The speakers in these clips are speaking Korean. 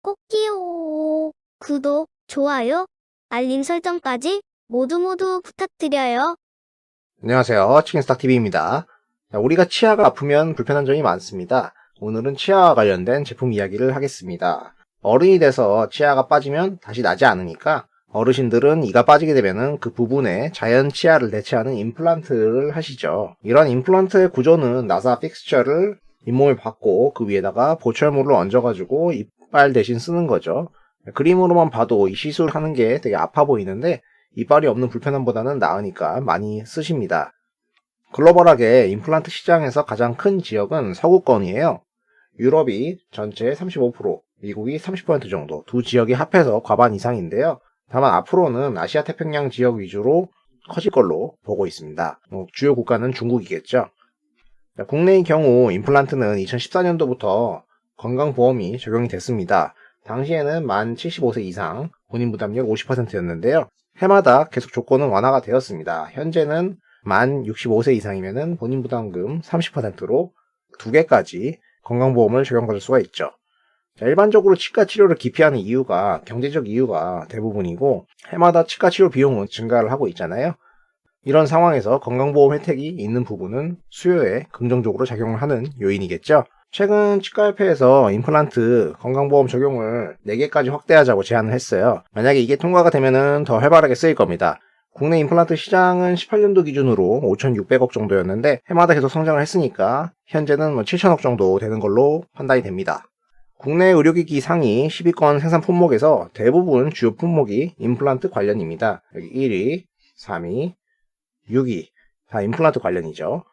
꼭지요. 구독, 좋아요, 알림 설정까지 모두 부탁드려요. 안녕하세요. 치킨스탁TV입니다. 우리가 치아가 아프면 불편한 점이 많습니다. 오늘은 치아와 관련된 제품 이야기를 하겠습니다. 어른이 돼서 치아가 빠지면 다시 나지 않으니까 어르신들은 이가 빠지게 되면 그 부분에 자연 치아를 대체하는 임플란트를 하시죠. 이런 임플란트의 구조는 나사 픽스처를 잇몸에 박고 그 위에다가 보철물을 얹어가지고 이빨 대신 쓰는 거죠. 그림으로만 봐도 이 시술을 하는 게 되게 아파 보이는데 이빨이 없는 불편함보다는 나으니까 많이 쓰십니다. 글로벌하게 임플란트 시장에서 가장 큰 지역은 서구권이에요. 유럽이 전체의 35%, 미국이 30% 정도 두 지역이 합해서 과반 이상인데요. 다만 앞으로는 아시아 태평양 지역 위주로 커질 걸로 보고 있습니다. 주요 국가는 중국이겠죠. 국내의 경우 임플란트는 2014년도부터 건강보험이 적용이 됐습니다. 당시에는 만 75세 이상 본인 부담률 50%였는데요. 해마다 계속 조건은 완화가 되었습니다. 현재는 만 65세 이상이면 본인 부담금 30%로 2개까지 건강보험을 적용받을 수가 있죠. 일반적으로 치과 치료를 기피하는 이유가 경제적 이유가 대부분이고 해마다 치과 치료 비용은 증가를 하고 있잖아요. 이런 상황에서 건강보험 혜택이 있는 부분은 수요에 긍정적으로 작용을 하는 요인이겠죠. 최근 치과협회에서 임플란트 건강보험 적용을 4개까지 확대하자고 제안을 했어요. 만약에 이게 통과가 되면 더 활발하게 쓰일 겁니다. 국내 임플란트 시장은 18년도 기준으로 5,600억 정도였는데 해마다 계속 성장을 했으니까 현재는 7,000억 정도 되는 걸로 판단이 됩니다. 국내 의료기기 상위 10위권 생산 품목에서 대부분 주요 품목이 임플란트 관련입니다. 여기 1위, 3위, 6위 다 임플란트 관련이죠.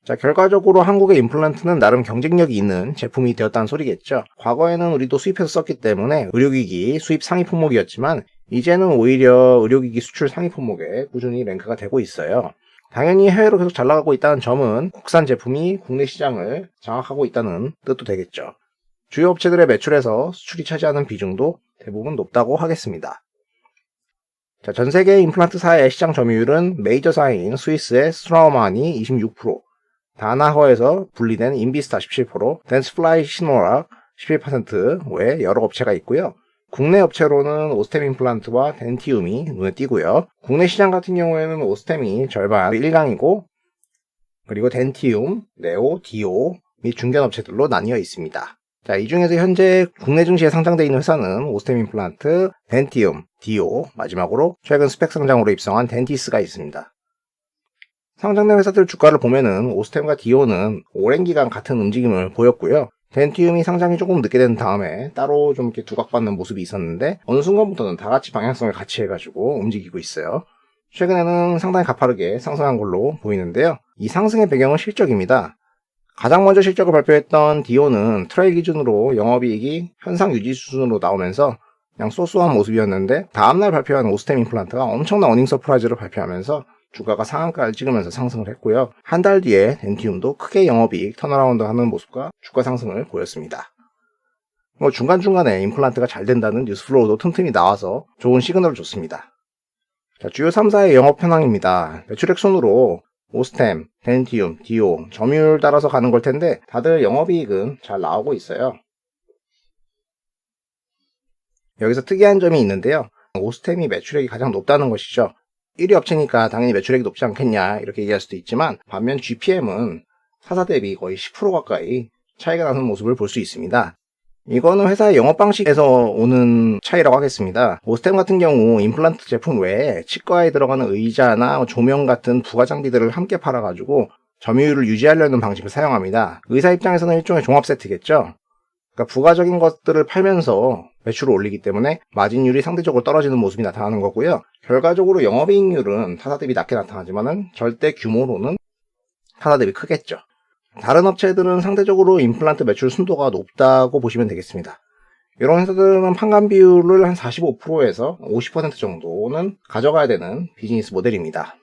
자, 결과적으로 한국의 임플란트는 나름 경쟁력이 있는 제품이 되었다는 소리겠죠. 과거에는 우리도 수입해서 썼기 때문에 의료기기 수입 상위 품목이었지만 이제는 오히려 의료기기 수출 상위 품목에 꾸준히 랭크가 되고 있어요. 당연히 해외로 계속 잘 나가고 있다는 점은 국산 제품이 국내 시장을 장악하고 있다는 뜻도 되겠죠. 주요 업체들의 매출에서 수출이 차지하는 비중도 대부분 높다고 하겠습니다. 자, 전 세계 임플란트사의 시장 점유율은 메이저사인 스위스의 스트라우만이 26%, 다나허에서 분리된 인비스타 17%, 댄스플라이 시노라 11% 외 여러 업체가 있고요. 국내 업체로는 오스템 임플란트와 덴티움이 눈에 띄고요. 국내 시장 같은 경우에는 오스템이 절반 1강이고 그리고 덴티움, 네오, 디오 및 중견 업체들로 나뉘어 있습니다. 자, 이 중에서 현재 국내 증시에 상장되어 있는 회사는 오스템 임플란트, 덴티움, 디오, 마지막으로 최근 스펙 상장으로 입성한 덴티스가 있습니다. 상장된 회사들 주가를 보면은 오스템과 디오는 오랜 기간 같은 움직임을 보였고요. 덴티움이 상장이 조금 늦게 된 다음에 따로 좀 이렇게 두각받는 모습이 있었는데 어느 순간부터는 다 같이 방향성을 같이 해가지고 움직이고 있어요. 최근에는 상당히 가파르게 상승한 걸로 보이는데요. 이 상승의 배경은 실적입니다. 가장 먼저 실적을 발표했던 디오는 트레일 기준으로 영업이익이 현상 유지 수준으로 나오면서 그냥 소소한 모습이었는데 다음날 발표한 오스템 임플란트가 엄청난 어닝 서프라이즈를 발표하면서 주가가 상한가를 찍으면서 상승을 했고요. 한 달 뒤에 덴티움도 크게 영업이익 턴어라운드 하는 모습과 주가 상승을 보였습니다. 중간중간에 임플란트가 잘 된다는 뉴스플로우도 틈틈이 나와서 좋은 시그널을 줬습니다. 자, 주요 3사의 영업 현황입니다. 매출액 순으로 오스템, 덴티움, 디오 점유율 따라서 가는 걸 텐데 다들 영업이익은 잘 나오고 있어요. 여기서 특이한 점이 있는데요. 오스템이 매출액이 가장 높다는 것이죠. 1위 업체니까 당연히 매출액이 높지 않겠냐 이렇게 얘기할 수도 있지만 반면 GPM은 타사 대비 거의 10% 가까이 차이가 나는 모습을 볼 수 있습니다. 이거는 회사의 영업 방식에서 오는 차이라고 하겠습니다. 오스템 같은 경우 임플란트 제품 외에 치과에 들어가는 의자나 조명 같은 부가 장비들을 함께 팔아가지고 점유율을 유지하려는 방식을 사용합니다. 의사 입장에서는 일종의 종합 세트겠죠. 그러니까 부가적인 것들을 팔면서 매출을 올리기 때문에 마진율이 상대적으로 떨어지는 모습이 나타나는 거고요. 결과적으로 영업이익률은 타사 대비 낮게 나타나지만은 절대 규모로는 타사 대비 크겠죠. 다른 업체들은 상대적으로 임플란트 매출 순도가 높다고 보시면 되겠습니다. 이런 회사들은 판관 비율을 한 45%에서 50% 정도는 가져가야 되는 비즈니스 모델입니다.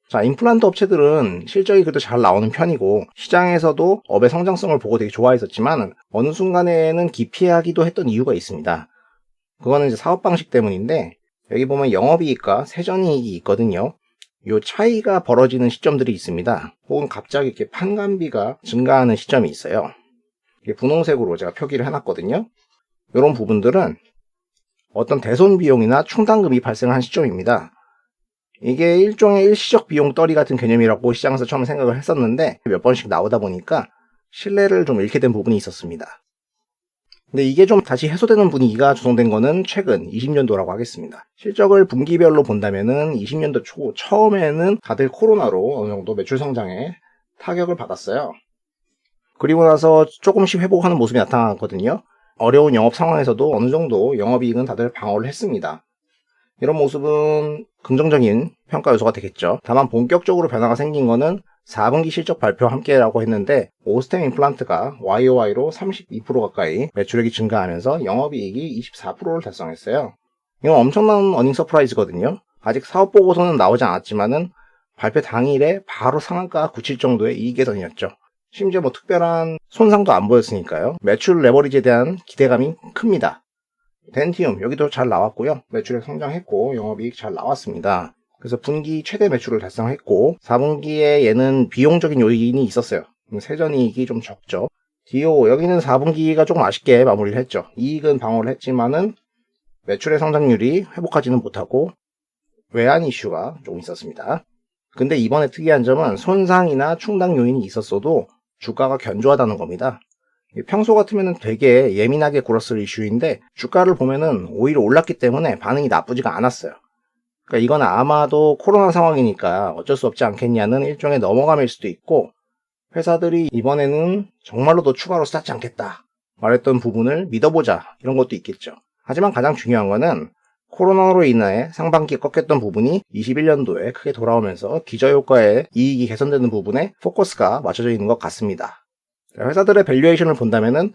자, 임플란트 업체들은 실적이 그래도 잘 나오는 편이고 시장에서도 업의 성장성을 보고 되게 좋아했었지만 어느 순간에는 기피하기도 했던 이유가 있습니다. 그거는 이제 사업 방식 때문인데 여기 보면 영업이익과 세전이익이 있거든요. 요 차이가 벌어지는 시점들이 있습니다. 혹은 갑자기 이렇게 판관비가 증가하는 시점이 있어요. 이게 분홍색으로 제가 표기를 해놨거든요. 이런 부분들은 어떤 대손 비용이나 충당금이 발생한 시점입니다. 이게 일종의 일시적 비용 떨이 같은 개념이라고 시장에서 처음 생각을 했었는데 몇 번씩 나오다 보니까 신뢰를 좀 잃게 된 부분이 있었습니다. 근데 이게 좀 다시 해소되는 분위기가 조성된 거는 최근 20년도라고 하겠습니다. 실적을 분기별로 본다면은 20년도 초 처음에는 다들 코로나로 어느 정도 매출 성장에 타격을 받았어요. 그리고 나서 조금씩 회복하는 모습이 나타났거든요. 어려운 영업 상황에서도 어느 정도 영업이익은 다들 방어를 했습니다. 이런 모습은 긍정적인 평가 요소가 되겠죠. 다만 본격적으로 변화가 생긴 거는 4분기 실적 발표와 함께라고 했는데 오스템 임플란트가 YOY로 32% 가까이 매출액이 증가하면서 영업이익이 24%를 달성했어요. 이건 엄청난 어닝 서프라이즈거든요. 아직 사업 보고서는 나오지 않았지만은 발표 당일에 바로 상한가 굳힐 정도의 이익 개선이었죠. 심지어 뭐 특별한 손상도 안 보였으니까요. 매출 레버리지에 대한 기대감이 큽니다. 덴티움 여기도 잘 나왔고요. 매출액 성장했고 영업이익 잘 나왔습니다. 그래서 분기 최대 매출을 달성했고 4분기에 얘는 비용적인 요인이 있었어요. 세전이익이 좀 적죠. 디오 여기는 4분기가 조금 아쉽게 마무리를 했죠. 이익은 방어를 했지만은 매출의 성장률이 회복하지는 못하고 외환 이슈가 조금 있었습니다. 근데 이번에 특이한 점은 손상이나 충당 요인이 있었어도 주가가 견조하다는 겁니다. 평소 같으면 되게 예민하게 굴었을 이슈인데 주가를 보면은 오히려 올랐기 때문에 반응이 나쁘지가 않았어요. 그러니까 이건 아마도 코로나 상황이니까 어쩔 수 없지 않겠냐는 일종의 넘어감일 수도 있고 회사들이 이번에는 정말로 더 추가로 쌓지 않겠다 말했던 부분을 믿어보자 이런 것도 있겠죠. 하지만 가장 중요한 거는 코로나로 인해 상반기에 꺾였던 부분이 21년도에 크게 돌아오면서 기저효과의 이익이 개선되는 부분에 포커스가 맞춰져 있는 것 같습니다. 회사들의 밸류에이션을 본다면은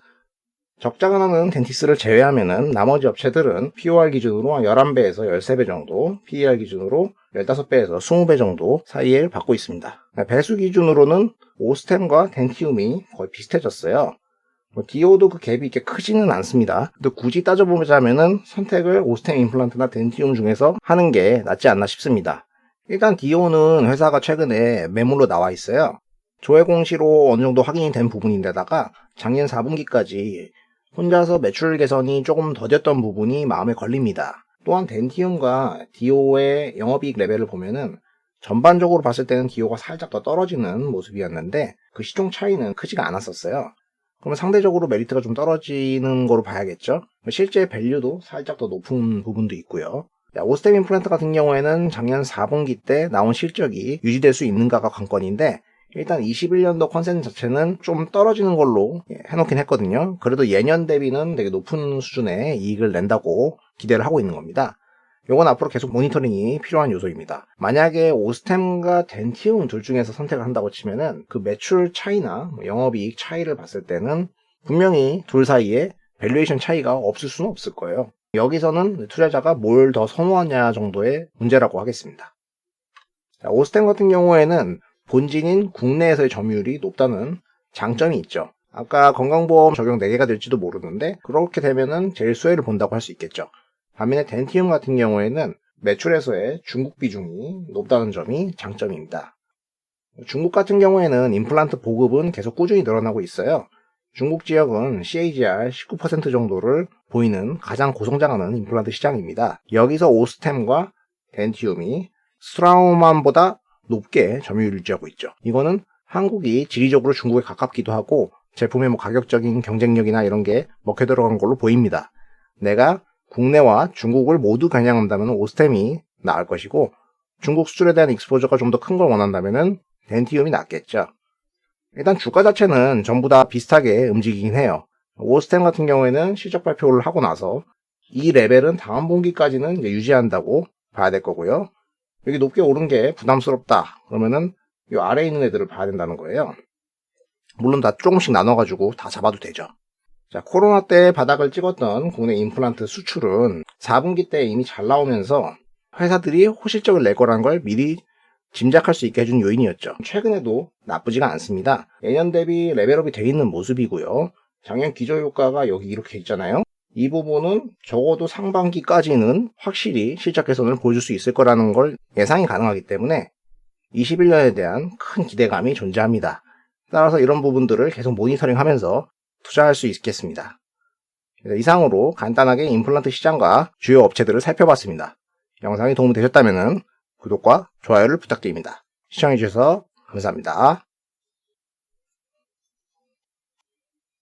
적자가 나는 덴티스를 제외하면은 나머지 업체들은 POR 기준으로 11배에서 13배 정도, PER 기준으로 15배에서 20배 정도 사이에 받고 있습니다. 배수 기준으로는 오스템과 덴티움이 거의 비슷해졌어요. 디오도 그 갭이 이렇게 크지는 않습니다. 근데 굳이 따져보자면은 선택을 오스템 임플란트나 덴티움 중에서 하는 게 낫지 않나 싶습니다. 일단 디오는 회사가 최근에 매물로 나와 있어요. 조회 공시로 어느 정도 확인이 된 부분인데다가 작년 4분기까지 혼자서 매출 개선이 조금 더뎠던 부분이 마음에 걸립니다. 또한 덴티움과 디오의 영업이익 레벨을 보면은 전반적으로 봤을 때는 디오가 살짝 더 떨어지는 모습이었는데 그 시총 차이는 크지가 않았었어요. 그러면 상대적으로 메리트가 좀 떨어지는 거로 봐야겠죠. 실제 밸류도 살짝 더 높은 부분도 있고요. 오스템 임플란트 같은 경우에는 작년 4분기 때 나온 실적이 유지될 수 있는가가 관건인데 일단 21년도 컨센트 자체는 좀 떨어지는 걸로 해놓긴 했거든요. 그래도 예년 대비는 되게 높은 수준의 이익을 낸다고 기대를 하고 있는 겁니다. 이건 앞으로 계속 모니터링이 필요한 요소입니다. 만약에 오스템과 덴티움 둘 중에서 선택을 한다고 치면은 그 매출 차이나 영업이익 차이를 봤을 때는 분명히 둘 사이에 밸류에이션 차이가 없을 수는 없을 거예요. 여기서는 투자자가 뭘 더 선호하냐 정도의 문제라고 하겠습니다. 자, 오스템 같은 경우에는 본진인 국내에서의 점유율이 높다는 장점이 있죠. 아까 건강보험 적용 4개가 될지도 모르는데 그렇게 되면은 제일 수혜를 본다고 할 수 있겠죠. 반면에 덴티움 같은 경우에는 매출에서의 중국 비중이 높다는 점이 장점입니다. 중국 같은 경우에는 임플란트 보급은 계속 꾸준히 늘어나고 있어요. 중국 지역은 CAGR 19% 정도를 보이는 가장 고성장하는 임플란트 시장입니다. 여기서 오스템과 덴티움이 스트라우만보다 높게 점유율을 유지하고 있죠. 이거는 한국이 지리적으로 중국에 가깝기도 하고 제품의 가격적인 경쟁력이나 이런 게 먹혀 들어간 걸로 보입니다. 내가 국내와 중국을 모두 겨냥한다면 오스템이 나을 것이고 중국 수출에 대한 익스포저가 좀 더 큰 걸 원한다면 덴티움이 낫겠죠. 일단 주가 자체는 전부 다 비슷하게 움직이긴 해요. 오스템 같은 경우에는 실적 발표를 하고 나서 이 레벨은 다음 분기까지는 이제 유지한다고 봐야 될 거고요. 여기 높게 오른 게 부담스럽다 그러면은 이 아래에 있는 애들을 봐야 된다는 거예요. 물론 다 조금씩 나눠가지고 다 잡아도 되죠. 자, 코로나 때 바닥을 찍었던 국내 임플란트 수출은 4분기 때 이미 잘 나오면서 회사들이 호실적을 낼 거라는 걸 미리 짐작할 수 있게 해준 요인이었죠. 최근에도 나쁘지가 않습니다. 예년 대비 레벨업이 돼 있는 모습이고요. 작년 기저효과가 여기 이렇게 있잖아요. 이 부분은 적어도 상반기까지는 확실히 실적 개선을 보여줄 수 있을 거라는 걸 예상이 가능하기 때문에 21년에 대한 큰 기대감이 존재합니다. 따라서 이런 부분들을 계속 모니터링하면서 투자할 수 있겠습니다. 이상으로 간단하게 임플란트 시장과 주요 업체들을 살펴봤습니다. 영상이 도움이 되셨다면 구독과 좋아요를 부탁드립니다. 시청해주셔서 감사합니다.